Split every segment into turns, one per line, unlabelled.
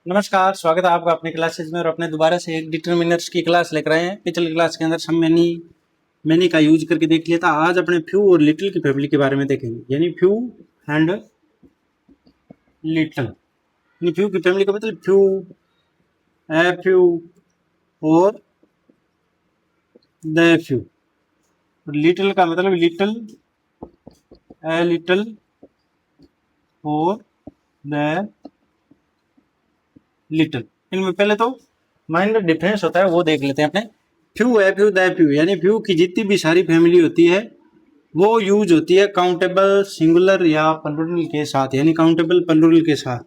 नमस्कार, स्वागत है आपका अपनी क्लासेज में और अपने दोबारा से एक डिटरमिनर्स की क्लास लेकर आए हैं। पिछली क्लास के अंदर हम मैनी का यूज करके देख लिया था। आज अपने फ्यू और लिटिल की फैमिली के बारे में देखेंगे, यानी फ्यू एंड लिटिल। यानी फ्यू की फैमिली का मतलब फ्यू, ए फ्यू और द फ्यू। और लिटिल का मतलब लिटिल, ए लिटिल और द लिटिल। इनमें पहले तो माइनर डिफरेंस होता है वो देख लेते हैं अपने। फ्यू है फ्यू द फ्यू, यानी फ्यू की जितनी भी सारी फैमिली होती है वो यूज होती है काउंटेबल सिंगुलर या प्लूरल के साथ, यानी काउंटेबल प्लूरल के साथ।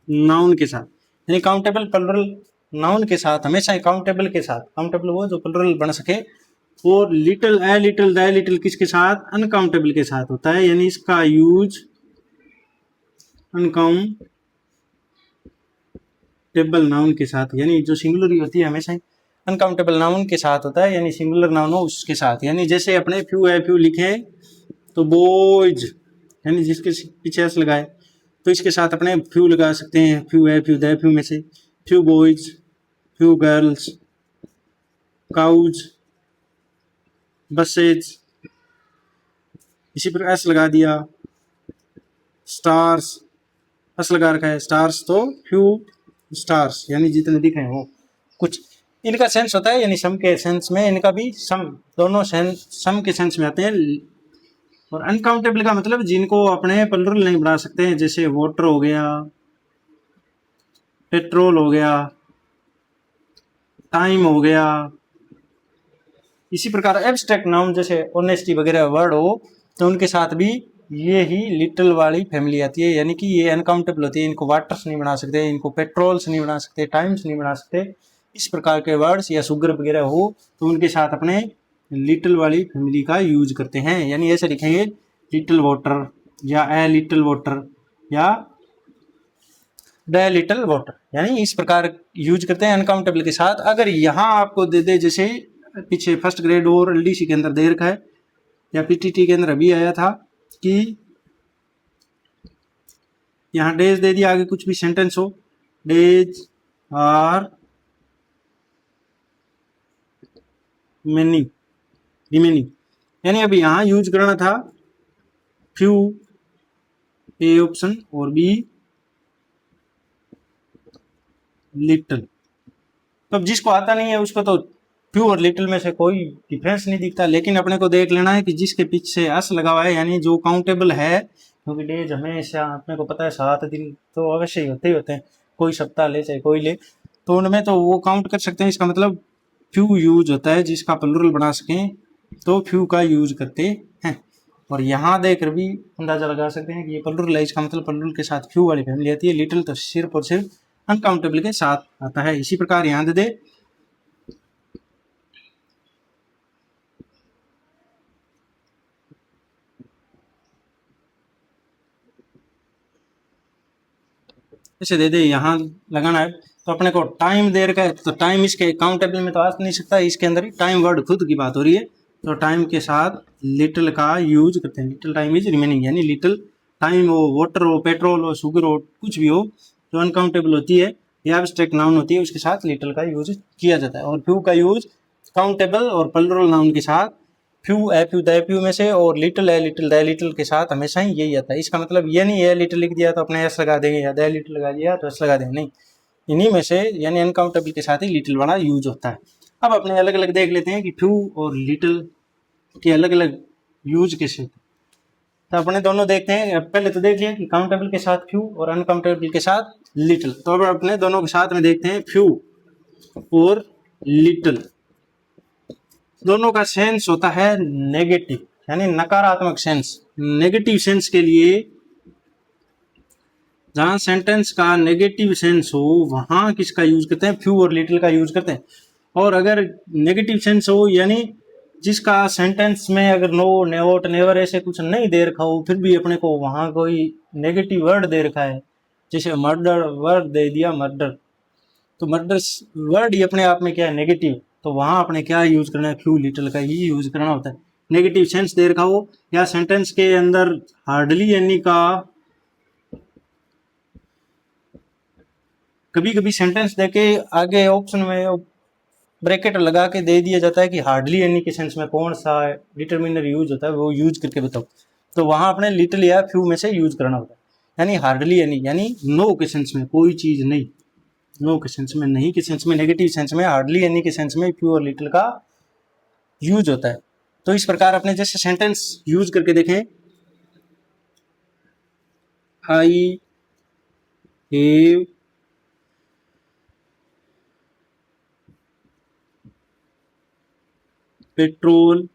नाउन के साथ, यानी काउंटेबल प्लूरल नाउन के साथ हमेशा काउंटेबल के साथ, काउंटेबल वो जो प्लूरल बन सके। और little, a little, the little किसके साथ? अनकाउंटेबल के साथ होता है, यानी इसका यूज अनकाउंटेबल नाउन के साथ, यानी जो सिंगुलर होती है हमेशा अनकाउंटेबल नाउन के साथ होता है, यानी सिंगुलर नाउन हो उसके साथ। यानी जैसे अपने फ्यू है फ्यू लिखे तो बॉयज, यानी जिसके पीछे एस लगाए तो इसके साथ अपने फ्यू लगा सकते हैं। फ्यू है फ्यू द फ्यू में से few boys, few girls, cows, buses. इसी पर एस लगा दिया। स्टार्स, एस लगा रखा है स्टार्स तो फ्यू स्टार्स, यानी जितने दिख रहे हैं वो कुछ। इनका सेंस होता है, यानी सम के सेंस में इनका भी सम, दोनों सेंस सम के सेंस में आते हैं। और अनकाउंटेबल का मतलब जिनको अपने प्लूरल नहीं बना सकते हैं, जैसे वाटर हो गया, पेट्रोल हो गया, टाइम हो गया। इसी प्रकार एब्स्ट्रैक्ट नाउन जैसे ऑनेस्टी वगैरह वर्ड हो तो उनके साथ भी ये ही लिटिल वाली फैमिली आती है, यानी कि ये अनकाउंटेबल होती है। इनको वाटर्स नहीं बना सकते, इनको पेट्रोल्स नहीं बना सकते, टाइम्स नहीं बना सकते। इस प्रकार के वर्ड्स या शुगर वगैरह हो तो उनके साथ अपने लिटिल वाली फैमिली का यूज करते हैं। यानी ऐसे लिखेंगे लिटिल वाटर या ए लिटिल वाटर या द लिटिल वाटर, यानी इस प्रकार यूज करते हैं अनकाउंटेबल के साथ। अगर यहाँ आपको दे दे, जैसे पीछे फर्स्ट ग्रेड और एलडीसी के अंदर दे रखा है या पीटीटी के अंदर अभी आया था कि यहाँ डेज दे दिया, आगे कुछ भी सेंटेंस हो, डेज आर मेनी रिमेनिंग, यानी अभी यहाँ यूज करना था फ्यू, ए ऑप्शन, और बी लिटिल। तो अब जिसको आता नहीं है उसको तो फ्यू और लिटिल में से कोई डिफरेंस नहीं दिखता, लेकिन अपने को देख लेना है कि जिसके पीछे एस लगा हुआ है, यानी जो काउंटेबल है, क्योंकि डेज हमेशा अपने को पता है 7 दिन तो अवश्य ही होते हैं, कोई सप्ताह ले चाहे कोई ले, तो उनमें तो वो काउंट कर सकते हैं। इसका मतलब फ्यू यूज होता है, जिसका प्लूरल बना सकें तो फ्यू का यूज करते हैं। और यहाँ देकर भी अंदाजा लगा सकते हैं कि ये प्लूरल है, इसका मतलब प्लूरल के साथ फ्यू वाली फैमिली आती है। लिटिल तो सिर्फ और सिर्फ अनकाउंटेबल के साथ आता है। इसी प्रकार यहाँ दे दे ऐसे दे दे, यहाँ लगाना है तो अपने को टाइम दे रखा है, तो टाइम इसके काउंटेबल में तो आ नहीं सकता, इसके अंदर ही टाइम वर्ड खुद की बात हो रही है, तो टाइम के साथ लिटिल का यूज करते हैं। लिटिल टाइम इज रिमेनिंग, यानी लिटिल टाइम हो, वाटर हो, पेट्रोल हो, शुगर हो, कुछ भी हो जो अनकाउंटेबल होती है या एब्स्ट्रैक्ट नाउन होती है, उसके साथ लिटिल का यूज किया जाता है। और फ्यू का यूज काउंटेबल और प्लूरल नाउन के साथ few, a few the few में से, और little, a little, the little के साथ हमेशा ही यही आता है। इसका मतलब ये नहीं है लिटिल लिख दिया तो अपने एस लगा देंगे, या द लिटिल लगा दिया तो एस लगा देंगे, नहीं। इन्हीं में से यानी अनकाउंटेबल के साथ ही लिटिल वाला यूज होता है। अब अपने अलग अलग देख लेते हैं कि फ्यू और लिटिल के अलग अलग यूज कैसे होते हैं। तो अपने दोनों देखते हैं। पहले तो देख लिया कि काउंटेबल के साथ फ्यू और अनकाउंटेबल के साथ लिटिल, तो अब अपने दोनों के साथ में देखते हैं फ्यू और लिटिल। दोनों का सेंस होता है नेगेटिव, यानी नकारात्मक सेंस। नेगेटिव सेंस के लिए, जहां सेंटेंस का नेगेटिव सेंस हो वहां किसका यूज करते हैं? फ्यू और लिटिल का यूज करते हैं। और अगर नेगेटिव सेंस हो, यानी जिसका सेंटेंस में अगर नो, नोट, नेवर ऐसे कुछ नहीं दे रखा हो, फिर भी अपने को वहां कोई नेगेटिव वर्ड दे रखा है, जैसे मर्डर वर्ड दे दिया, मर्डर, तो मर्डर वर्ड ही अपने आप में क्या है? नेगेटिव। तो वहां अपने क्या यूज करना है? फ्यू लिटिल का ही यूज करना होता है। नेगेटिव सेंस दे रखा हो, या सेंटेंस के अंदर हार्डली एनी का, कभी कभी सेंटेंस देके आगे ऑप्शन में ब्रैकेट लगा के दे दिया जाता है कि हार्डली एनी के सेंस में कौन सा डिटरमिनर यूज होता है, वो यूज करके बताओ। तो वहां अपने लिटिल या फ्यू में से यूज करना होता है। यानी हार्डली एनी यानी नो के सेंस में कोई चीज नहीं, नो के सेंस में नहीं के सेंस में, नेगेटिव सेंस में हार्डली एनी के सेंस में फ्यू और लिटिल का यूज होता है। तो इस प्रकार अपने जैसे सेंटेंस यूज करके देखें, I have petrol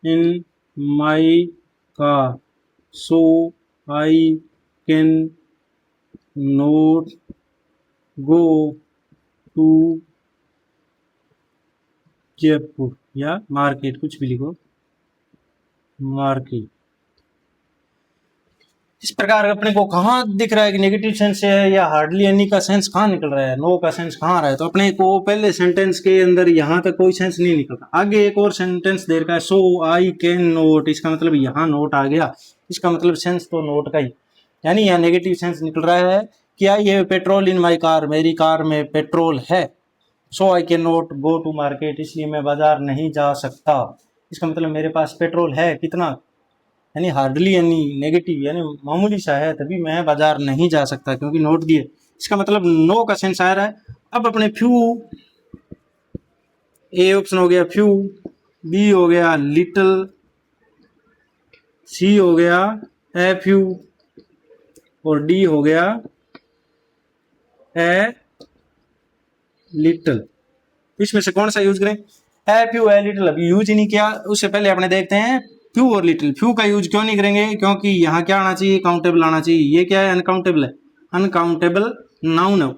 in my car so I can not go to Jaipur, या मार्केट, कुछ भी लिखो, मार्केट। इस प्रकार अपने को कहाँ दिख रहा है कि नेगेटिव सेंस है या हार्डली एनी का सेंस कहाँ निकल रहा है, नो का सेंस कहाँ आ रहा है। तो अपने को पहले सेंटेंस के अंदर यहाँ तक कोई सेंस नहीं निकलता। आगे एक और सेंटेंस दे रखा है, सो आई कैन नोट, इसका मतलब यहाँ नोट आ गया, इसका मतलब सेंस तो नोट का ही, यानी यहाँ नेगेटिव सेंस निकल रहा है कि I have petrol in my car, मेरी कार में पेट्रोल है। So I can not go to market, इसलिए मैं बाजार नहीं जा सकता। इसका मतलब मेरे पास पेट्रोल है कितना, यानी हार्डली यानी नेगेटिव यानी मामूली सा है, तभी मैं बाजार नहीं जा सकता क्योंकि नोट दिए। इसका मतलब नो का सेंस आ रहा है। अब अपने फ्यू, ए ऑप्शन हो गया फ्यू, बी हो गया लिटिल, सी हो गया ए फ्यू, और डी हो गया ए लिटिल। इसमें से कौन सा यूज करें, ए फ्यू ए लिटिल अभी यूज ही नहीं किया, उससे पहले अपने देखते हैं फ्यू और लिटिल। फ्यू का यूज क्यों नहीं करेंगे, क्योंकि यहाँ क्या आना चाहिए, काउंटेबल आना चाहिए। ये क्या है, अनकाउंटेबल है, अनकाउंटेबल नाउन है,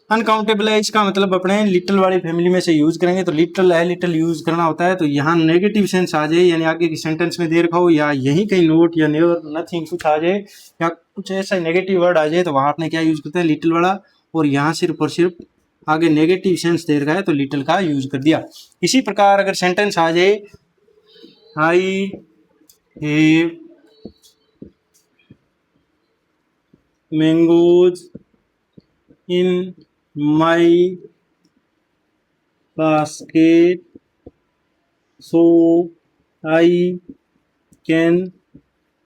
अनकाउंटेबल है। इसका मतलब अपने लिटिल वाली फैमिली में से यूज करेंगे, तो लिटिल है लिटिल यूज करना होता है। तो यहाँ नेगेटिव सेंस आ जाए, यानी आगे की सेंटेंस में दे रखा हो या यहीं कहीं नोट या नेवर नथिंग कुछ आ जाए या कुछ ऐसा नेगेटिव वर्ड आ जाए, तो वहां आपने क्या यूज करते हैं, लिटिल वाला। और यहाँ सिर्फ और सिर्फ आगे नेगेटिव सेंस दे रखा है तो लिटिल का यूज कर दिया। इसी प्रकार अगर सेंटेंस आ जाए, I have mangoes in my basket so I can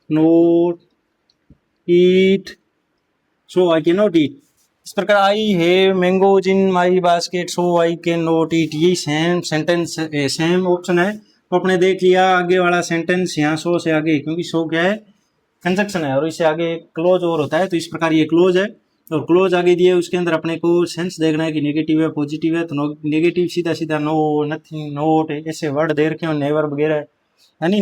not eat, so I can not eat. इस प्रकार I have mangoes in my basket so I can not eat, ये सेम सेंटेंस सेम ऑप्शन है। तो आपने देख लिया आगे वाला सेंटेंस यहाँ सो से आगे, क्योंकि सो क्या है, कंजक्शन है, और इससे आगे क्लोज और होता है। तो इस प्रकार ये क्लोज है और क्लोज आगे दिए, उसके अंदर अपने को सेंस देखना है कि नेगेटिव है पॉजिटिव है। तो नेगेटिव सीधा सीधा नो, नथिंग, नोट, ऐसे वर्ड दे रखे हो, नेवर वगैरह, यानी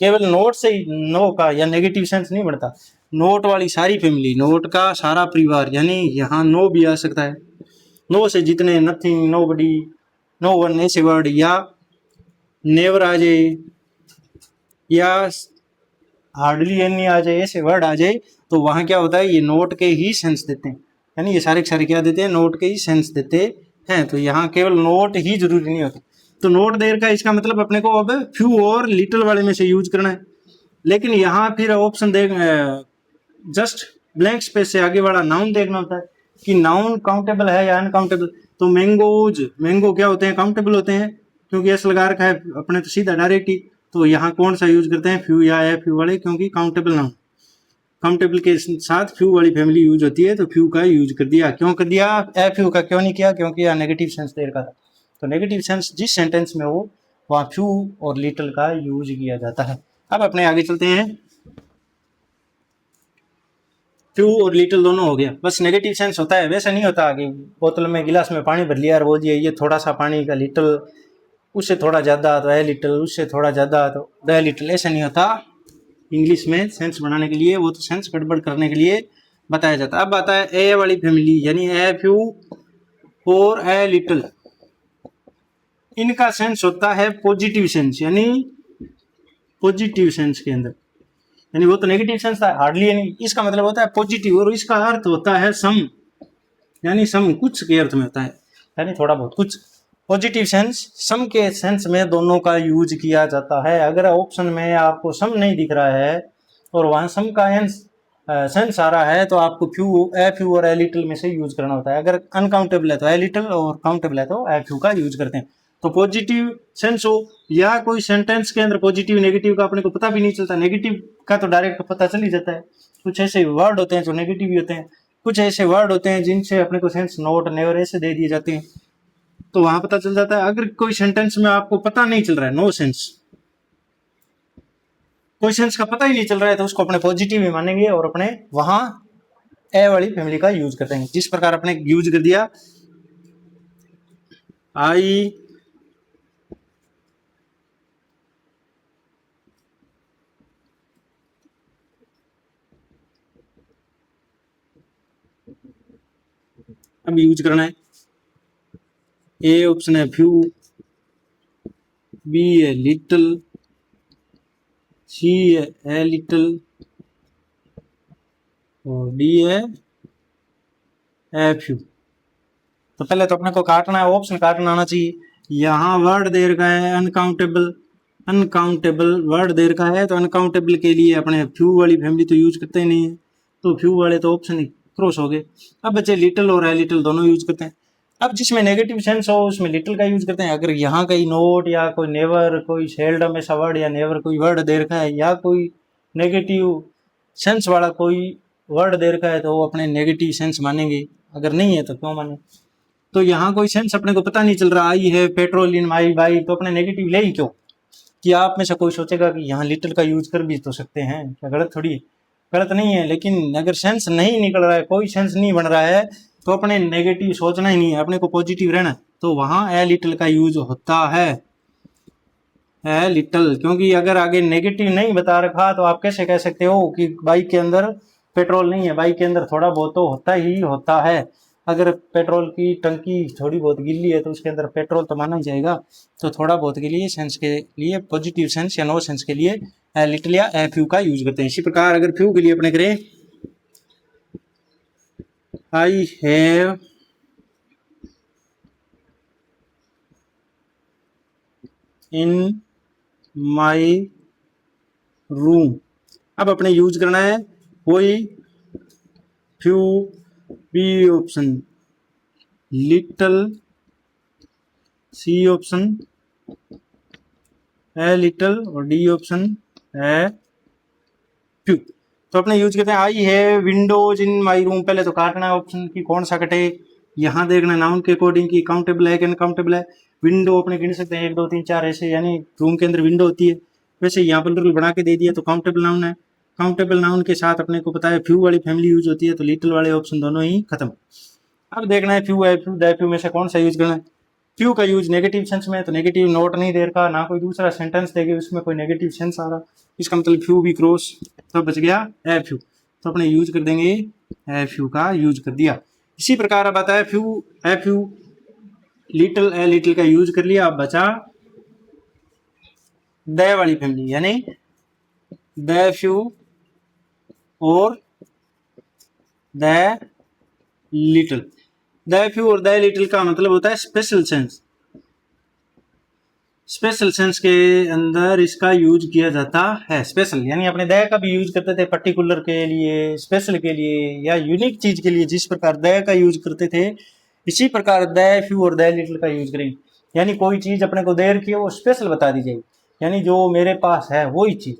केवल नोट से ही नो का या नेगेटिव सेंस नहीं बढ़ता। नोट वाली सारी फैमिली, नोट का सारा परिवार, यानी यहाँ नो भी आ सकता है। नो से जितने नथिंग, नो बडी, नो वन, ऐसे वर्ड, या नेवर आ जाए या हार्डली एनी आ जाए, ऐसे वर्ड आ जाए, तो वहाँ क्या होता है, ये नोट के ही सेंस देते हैं। यानी ये सारे क्या देते हैं, नोट के ही सेंस देते हैं। तो यहाँ केवल नोट ही जरूरी नहीं होता। तो नोट देर का इसका मतलब अपने को अब फ्यू और लिटिल वाले में से यूज करना है। लेकिन यहाँ फिर ऑप्शन देख, जस्ट ब्लैंक स्पेस से आगे वाला नाउन देखना होता है कि नाउन काउंटेबल है या अनकाउंटेबल। तो मैंगोज, मैंगो क्या होते हैं, काउंटेबल होते हैं, क्योंकि एस लगा रखा है अपने तो सीधा डायरेक्ट ही। तो यहाँ कौन सा यूज करते हैं, फ्यू या ए फ्यू वाले, क्योंकि काउंटेबल नाउन, काउंटेबल के साथ फ्यू वाली फैमिली यूज होती है, तो फ्यू का यूज कर दिया। क्यों कर दिया, ए फ्यू का क्यों नहीं किया, क्योंकि यहाँ नेगेटिव सेंस दे रखा था। तो नेगेटिव सेंस जिस सेंटेंस में हो वहाँ फ्यू और लिटिल का यूज किया जाता है। अब अपने आगे चलते हैं, फ्यू और लिटिल दोनों हो गया, बस नेगेटिव सेंस होता है, वैसा नहीं होता कि बोतल में गिलास में पानी भर लिया और बोल दिया ये थोड़ा सा पानी का लिटिल, उससे थोड़ा ज़्यादा तो ए लिटिल, उससे थोड़ा ज़्यादा तो द लिटिल, ऐसा नहीं होता। इंग्लिश में सेंस बनाने के लिए, वो तो सेंस गड़बड़ करने के लिए बताया जाता है। अब आता है ए वाली फैमिली, यानी ए फ्यू और ए लिटिल, इनका सेंस होता है पॉजिटिव सेंस, यानी पॉजिटिव सेंस के अंदर, यानी वो तो नेगेटिव सेंस था हार्डली, यानी इसका मतलब होता है पॉजिटिव, और इसका अर्थ होता है सम, यानी सम कुछ के अर्थ में होता है, यानी थोड़ा बहुत कुछ। पॉजिटिव सेंस, सम के सेंस में दोनों का यूज किया जाता है। अगर ऑप्शन में आपको सम नहीं दिख रहा है और वहाँ सम का सेंस आ रहा है तो आपको फ्यू और ए लिटिल में से यूज करना होता है। अगर अनकाउंटेबल है तो ए लिटिल और काउंटेबल है तो ए फ्यू का यूज करते हैं। तो पॉजिटिव सेंस हो या कोई सेंटेंस के अंदर पॉजिटिव नेगेटिव का अपने को पता भी नहीं चलता, नेगेटिव का तो डायरेक्ट पता चल ही जाता है। कुछ ऐसे वर्ड होते हैं जो नेगेटिव भी होते हैं, कुछ ऐसे वर्ड होते हैं जिनसे अपने को सेंस नोट नेवर ऐसे दे दिए जाते हैं, तो वहां पता चल जाता है। अगर कोई सेंटेंस में आपको पता नहीं चल रहा है, नो सेंस, कोई सेंस का पता ही नहीं चल रहा है, तो उसको अपने पॉजिटिव ही मानेंगे और अपने वहां ए वाली फैमिली का यूज करते हैं। जिस प्रकार अपने यूज कर दिया आई अब यूज करना है। ए ऑप्शन है फ्यू, बी है लिटिल, सी है ए लिटिल और डी है ए फ्यू। तो पहले तो अपने को काटना है, ऑप्शन काटना आना चाहिए। यहाँ वर्ड दे रखा है अनकाउंटेबल, अनकाउंटेबल वर्ड दे रखा है, तो अनकाउंटेबल के लिए अपने फ्यू वाली फैमिली तो यूज करते ही नहीं है, तो फ्यू वाले तो ऑप्शन ही क्रॉस हो गए। अब बच्चे लिटिल और ए लिटिल दोनों यूज करते हैं। अब जिसमें नेगेटिव सेंस हो उसमें लिटिल का यूज करते हैं। अगर यहाँ कहीं नोट या कोई नेवर, कोई सेल्डम ऐसा वर्ड या नेवर कोई वर्ड दे रखा है या कोई नेगेटिव सेंस वाला कोई वर्ड दे रखा है तो वो अपने नेगेटिव सेंस मानेंगे, अगर नहीं है तो क्यों माने। तो यहाँ कोई सेंस अपने को पता नहीं चल रहा, आई है पेट्रोल इन माई बाइक, तो अपने नेगेटिव ले ही क्यों। कि आप में से कोई सोचेगा कि यहाँ लिटिल का यूज कर भी तो सकते हैं, क्या गलत थोड़ी है, गलत नहीं है। लेकिन अगर सेंस नहीं निकल रहा है, कोई सेंस नहीं बन रहा है, तो अपने नेगेटिव सोचना ही नहीं है, अपने को पॉजिटिव रहना, तो वहाँ ए लिटिल का यूज होता है, ए लिटिल। क्योंकि अगर आगे नेगेटिव नहीं बता रखा तो आप कैसे कह सकते हो कि बाइक के अंदर पेट्रोल नहीं है। बाइक के अंदर थोड़ा बहुत तो होता ही होता है। अगर पेट्रोल की टंकी थोड़ी बहुत गिल्ली है तो उसके अंदर पेट्रोल तो माना ही जाएगा। तो थोड़ा बहुत के लिए सेंस के लिए पॉजिटिव सेंस या नो सेंस के लिए ए लिटिल या ए फ्यू का यूज करते हैं। इसी प्रकार अगर फ्यू के लिए अपने करें I have in my room, अब अपने यूज करना है कोई few, B option little, C option a little और डी ऑप्शन ए फ्यू। तो अपने यूज करते हैं आई है विंडोज इन माई रूम। पहले तो काटना है ऑप्शन की कौन सा कटे, यहाँ देखना नाउन के अकॉर्डिंग की काउंटेबल है कि अनकाउंटेबल है। विंडो अपने गिन सकते हैं 1 2 3 4 ऐसे, यानी रूम के अंदर विंडो होती है। वैसे यहाँ पर रूल बना के दे दिया तो काउंटेबल नाउन है। काउंटेबल नाउन के साथ अपने को पता है फ्यू वाली फैमिली यूज होती है, तो लिटिल वाले ऑप्शन दोनों ही खत्म। अब देखना है फ्यू है फ्यू द फ्यू में से कौन सा यूज करना है। फ्यू का यूज नेगेटिव सेंस में, तो नेगेटिव नोट नहीं दे रखा, ना कोई दूसरा सेंटेंस देगी उसमें कोई नेगेटिव सेंस आ रहा, इसका मतलब फ्यू भी क्रॉस, तो बच गया ए फ्यू। तो अपने यूज कर देंगे ए फ्यू का यूज कर दिया। इसी प्रकार अब आता है few a few little, a little का यूज कर लिया। अब बचा द वाली फैमिली, यानी द फ्यू और द लिटिल। द फ्यू और द लिटिल का मतलब होता है स्पेशल सेंस। स्पेशल सेंस के अंदर इसका यूज किया जाता है। स्पेशल यानी अपने द का भी यूज करते थे पर्टिकुलर के लिए, स्पेशल के लिए या यूनिक चीज के लिए। जिस प्रकार द का यूज करते थे इसी प्रकार द फ्यू और द लिटिल का यूज करेंगे। यानी कोई चीज अपने को दे रखी है वो स्पेशल बता दी जाएगी, यानी जो मेरे पास है वही चीज,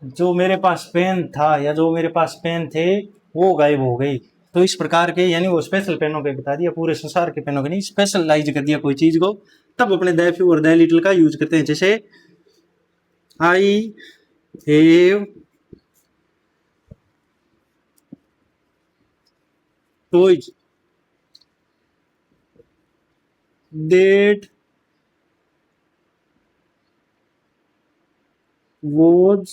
जो मेरे पास पेन था या जो मेरे पास पेन थे वो गायब हो गई। तो इस प्रकार के, यानी वो स्पेशल पेनों के बता दिया, पूरे संसार के पेनों के नहीं, स्पेशलाइज कर दिया कोई चीज को, तब अपने द फ्यू और द लिटिल का यूज करते हैं। जैसे I have toys that was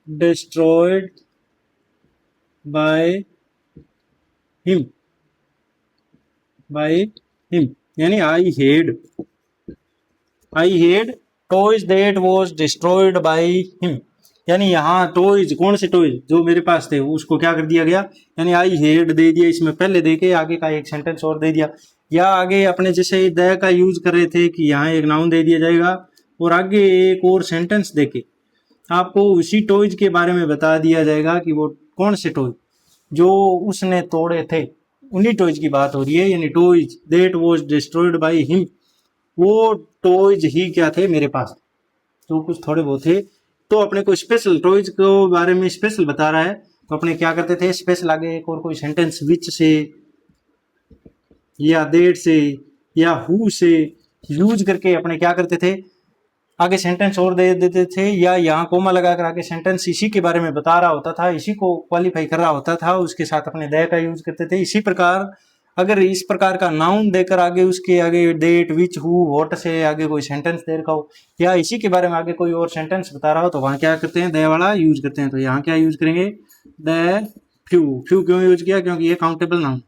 destroyed by him, यानी I had toys that was destroyed by him। यानी यहाँ टॉयज, कौन से टॉयज जो मेरे पास थे उसको क्या कर दिया गया, यानी आई हेड दे दिया, इसमें पहले दे के आगे का एक सेंटेंस और दे दिया। या आगे अपने जैसे द का यूज कर रहे थे कि यहाँ एक नाउन दे दिया जाएगा और आगे एक और सेंटेंस देके आपको उसी टॉयज के बारे में बता दिया जाएगा कि वो कौन से टॉय जो उसने तोड़े थे, उन्हीं टॉयज की बात हो रही है। यानी toys that was destroyed by him, वो टॉयज ही क्या थे मेरे पास, तो कुछ थोड़े बहुत थे। तो अपने को स्पेशल टॉयज के बारे में स्पेशल बता रहा है, तो अपने क्या करते थे, स्पेशल आगे एक और कोई सेंटेंस विच से या दैट से या हु से यूज करके अपने क्या करते थे, आगे सेंटेंस और दे देते थे, या यहाँ कोमा लगाकर आगे सेंटेंस इसी के बारे में बता रहा होता था, इसी को क्वालिफाई कर रहा होता था, उसके साथ अपने दे का यूज करते थे। इसी प्रकार अगर इस प्रकार का नाउन देकर आगे उसके आगे डेट विच हु व्हाट से आगे कोई सेंटेंस दे रखा हो, या इसी के बारे में आगे कोई और सेंटेंस बता रहा हो, तो वहाँ क्या करते हैं, दे वाला यूज करते हैं। तो यहाँ क्या यूज करेंगे, द फ्यू। फ्यू क्यों यूज किया, क्योंकि ये काउंटेबल नाउन,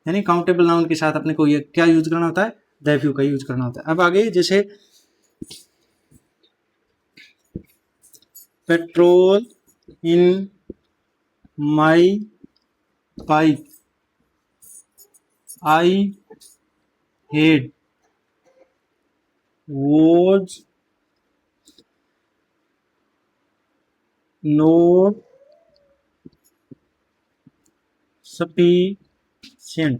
यानी काउंटेबल नाउन के साथ अपने को ये क्या यूज करना होता है, द फ्यू का यूज करना होता है। अब आगे जैसे petrol in my bike I head was not sufficient,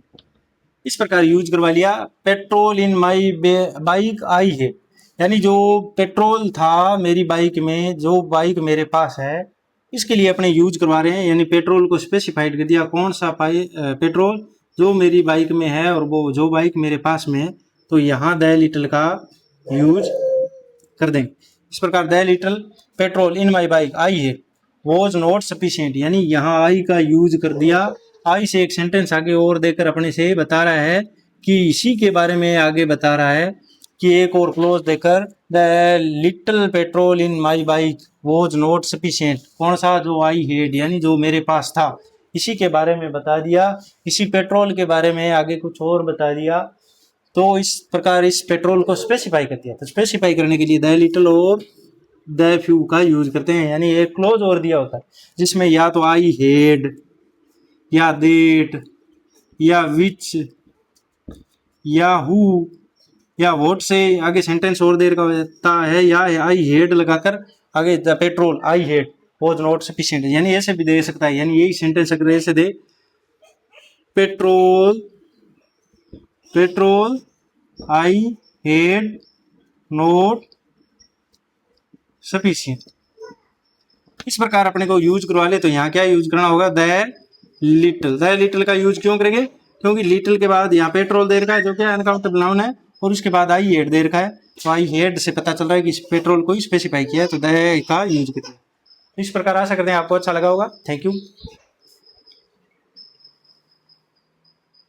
इस प्रकार यूज करवा लिया। Petrol in my bike I है, यानी जो पेट्रोल था मेरी बाइक में, जो बाइक मेरे पास है, इसके लिए अपने यूज करवा रहे हैं। यानी पेट्रोल को स्पेसिफाइड कर दिया, कौन सा पेट्रोल जो मेरी बाइक में है और वो जो बाइक मेरे पास में है, तो यहाँ द लिटल का यूज कर देंगे। इस प्रकार the little petrol in my bike I है वॉज नॉट सफिशिएंट, यानी यहाँ आई का यूज कर दिया, आई से एक सेंटेंस आगे और देकर अपने से बता रहा है कि इसी के बारे में आगे बता रहा है कि एक और क्लोज देकर the little petrol in my bike was not sufficient, कौन सा, जो आई हेड यानी जो मेरे पास था, इसी के बारे में बता दिया। इसी पेट्रोल के बारे में आगे कुछ और बता दिया। तो इस प्रकार इस पेट्रोल को स्पेसिफाई कर दिया। तो स्पेसिफाई करने के लिए द लिटल और द फ्यू का यूज करते हैं, यानी एक क्लोज और दिया होता है जिसमें या तो आई हेड या देट या विच या हु या व्हाट से आगे सेंटेंस और देर का होता है, या आई हेड लगाकर आगे the petrol I head was not sufficient, यानी ऐसे भी दे सकता है। यानी यही सेंटेंस अगर ऐसे दे, petrol petrol I had not sufficient, इस प्रकार अपने को यूज करवा ले। तो यहाँ क्या यूज करना होगा, द लिटल। द लिटल का यूज क्यों करेंगे, क्योंकि लिटल के बाद यहाँ पेट्रोल दे रखा है जो क्या अनकाउंटेबल नाउन है, और उसके बाद आई हेड दे रखा है, तो आई हेड से पता चल रहा है कि इस पेट्रोल को स्पेसिफाई किया है, तो द का यूज करिए। इस प्रकार आशा करते हैं आपको अच्छा लगा होगा। Thank you.